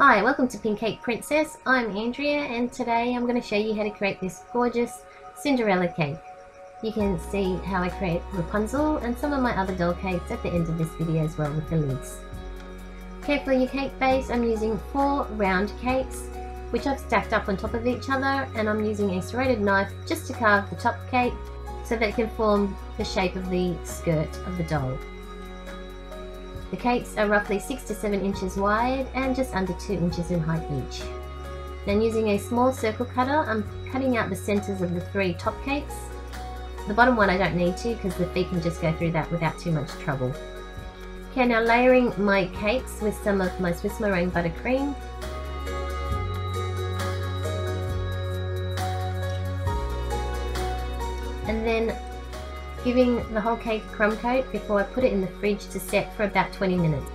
Hi, welcome to Pink Cake Princess. I'm Andrea and today I'm going to show you how to create this gorgeous Cinderella cake. You can see how I create Rapunzel and some of my other doll cakes at the end of this video as well with the lids. Okay, for your cake base I'm using 4 round cakes which I've stacked up on top of each other, and I'm using a serrated knife just to carve the top cake so that it can form the shape of the skirt of the doll. The cakes are roughly 6 to 7 inches wide and just under 2 inches in height each. Then using a small circle cutter, I'm cutting out the centers of the 3 top cakes. The bottom one I don't need to because the feet can just go through that without too much trouble. Okay, now layering my cakes with some of my Swiss meringue buttercream. And then giving the whole cake a crumb coat before I put it in the fridge to set for about 20 minutes.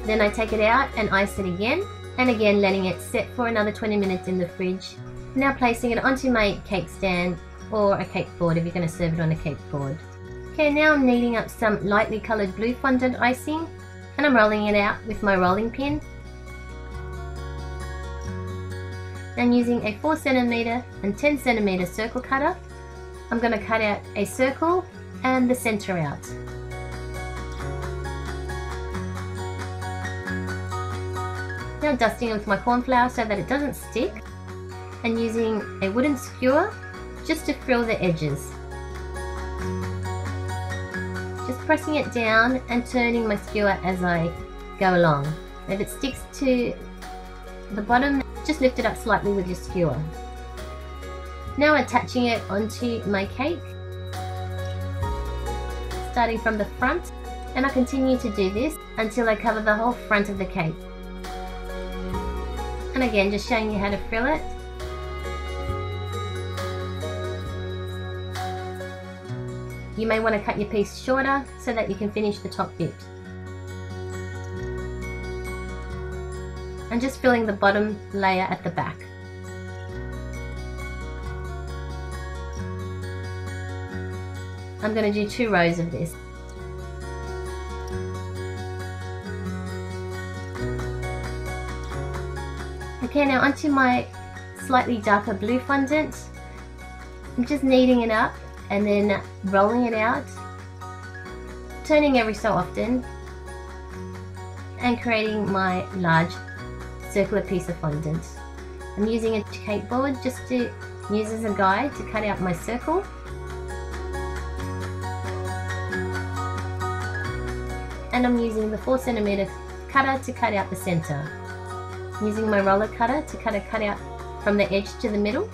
Then I take it out and ice it again, and again letting it set for another 20 minutes in the fridge. Now placing it onto my cake stand or a cake board if you're going to serve it on a cake board. Okay, now I'm kneading up some lightly coloured blue fondant icing, and I'm rolling it out with my rolling pin. And using a 4cm and 10cm circle cutter, I'm going to cut out a circle and the center out. Now dusting it with my corn flour so that it doesn't stick, and using a wooden skewer just to frill the edges. Just pressing it down and turning my skewer as I go along. If it sticks to the bottom, just lift it up slightly with your skewer. Now attaching it onto my cake, starting from the front, and I continue to do this until I cover the whole front of the cake. And again, just showing you how to frill it. You may want to cut your piece shorter so that you can finish the top bit. And just filling the bottom layer at the back. I'm going to do 2 rows of this. Okay, now onto my slightly darker blue fondant. I'm just kneading it up and then rolling it out, turning every so often, and creating my large circular piece of fondant. I'm using a cake board just to use as a guide to cut out my circle. And I'm using the 4cm cutter to cut out the center. I'm using my roller cutter to cut a cutout from the edge to the middle.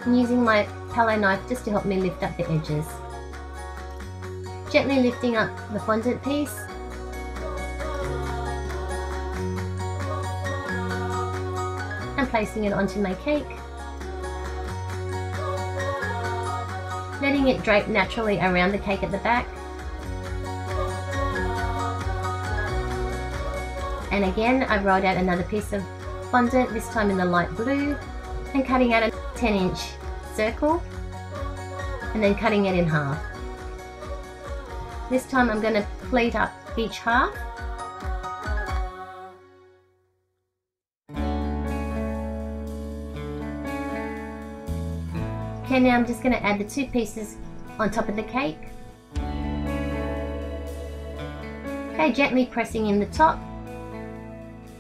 I'm using my palette knife just to help me lift up the edges. Gently lifting up the fondant piece. And placing it onto my cake. Letting it drape naturally around the cake at the back. And again, I've rolled out another piece of fondant, this time in the light blue, and cutting out a 10-inch circle, and then cutting it in half. This time I'm going to pleat up each half. Okay, now I'm just going to add the 2 pieces on top of the cake. Okay, gently pressing in the top.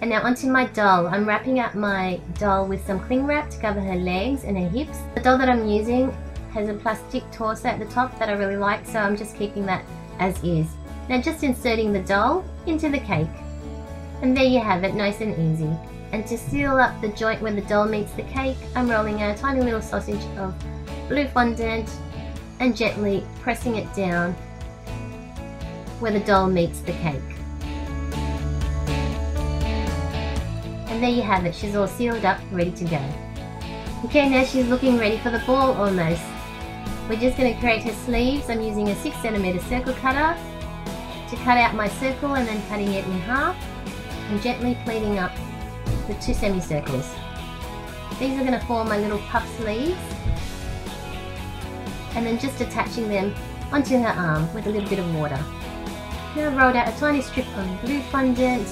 And now onto my doll. I'm wrapping up my doll with some cling wrap to cover her legs and her hips. The doll that I'm using has a plastic torso at the top that I really like, so I'm just keeping that as is. Now just inserting the doll into the cake. And there you have it, nice and easy. And to seal up the joint where the doll meets the cake, I'm rolling out a tiny little sausage of blue fondant and gently pressing it down where the doll meets the cake. And there you have it, she's all sealed up, ready to go. Okay, now she's looking ready for the ball almost. We're just going to create her sleeves. I'm using a 6cm circle cutter to cut out my circle and then cutting it in half and gently pleating up the 2 semicircles. These are going to form my little puff sleeves, and then just attaching them onto her arm with a little bit of water. Now I've rolled out a tiny strip of blue fondant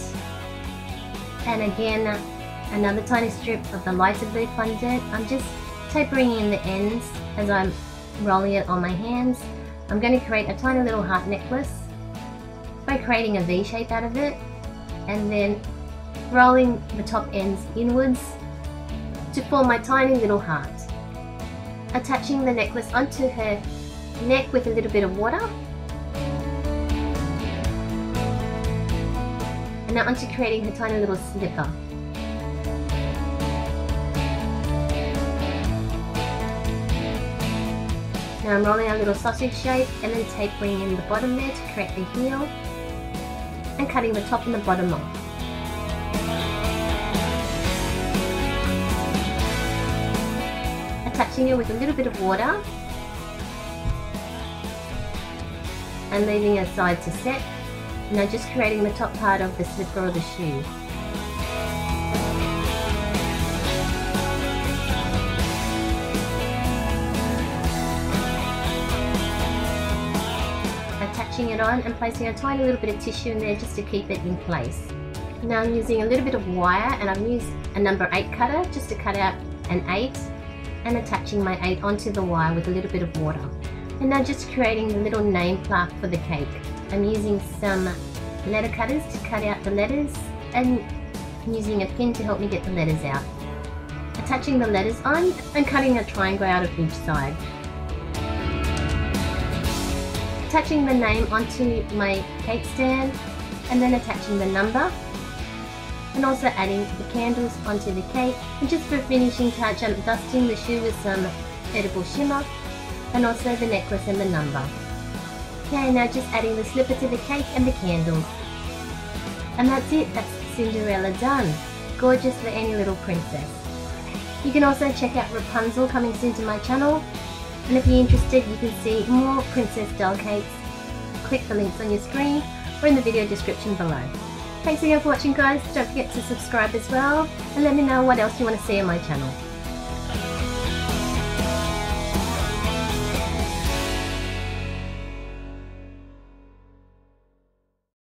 And again, another tiny strip of the lighter blue fondant. I'm just tapering in the ends as I'm rolling it on my hands. I'm going to create a tiny little heart necklace by creating a V shape out of it, and then rolling the top ends inwards to form my tiny little heart. Attaching the necklace onto her neck with a little bit of water. And now onto creating her tiny little slipper. Now I'm rolling a little sausage shape and then tapering in the bottom there to create the heel and cutting the top and the bottom off. Attaching it with a little bit of water and leaving it aside to set. Now just creating the top part of the slipper or the shoe. Attaching it on and placing a tiny little bit of tissue in there just to keep it in place. Now I'm using a little bit of wire, and I've used a number 8 cutter just to cut out an 8, and attaching my 8 onto the wire with a little bit of water. And now just creating the little name plaque for the cake. I'm using some letter cutters to cut out the letters and using a pin to help me get the letters out. Attaching the letters on and cutting a triangle out of each side. Attaching the name onto my cake stand and then attaching the number, and also adding the candles onto the cake. And just for a finishing touch, I'm dusting the shoe with some edible shimmer and also the necklace and the number. Okay, now just adding the slipper to the cake and the candles. And that's it, that's Cinderella done. Gorgeous for any little princess. You can also check out Rapunzel coming soon to my channel. And if you're interested, you can see more princess doll cakes. Click the links on your screen or in the video description below. Thanks again for watching, guys. Don't forget to subscribe as well, and let me know what else you want to see on my channel.